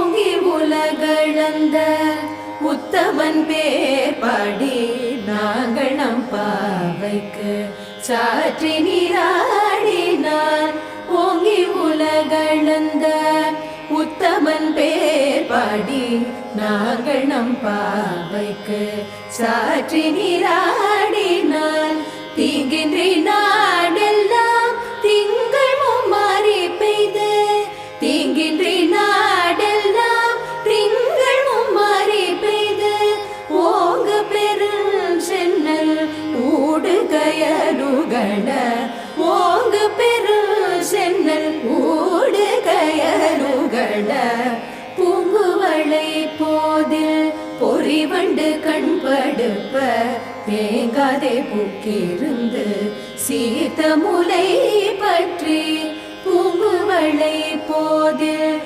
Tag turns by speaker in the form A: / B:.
A: ஓங்கி உலகளந்த உத்தமன் பேர் பாடி நாங்கள் நம் பாவைக்கு சாற்றி நீராடினார். ஓங்கி உலகளந்த உத்தமன் பேர் பாடி நாங்கள் நம் பாவைக்கு சாற்றி நீராடினார். தீங்கின்றி நாடெல்லாம் திங்கள் மும்மாறி பெய்து, தீங்கின்றி நாடெல்லாம் திங்கள் மும்மாறி பெய்து, ஓங்க பெரும் சென்னல் ஊடுகயலுகள, ஓங்க பெரும் சென்னல் ஊடுகயலுகள, பூங்குவளை போதில் பொறிவண்டு கண்படுப்ப, தேங்காதே பூக்கிருந்து சீத்த முலை பற்றி பூங்குவளை போதில்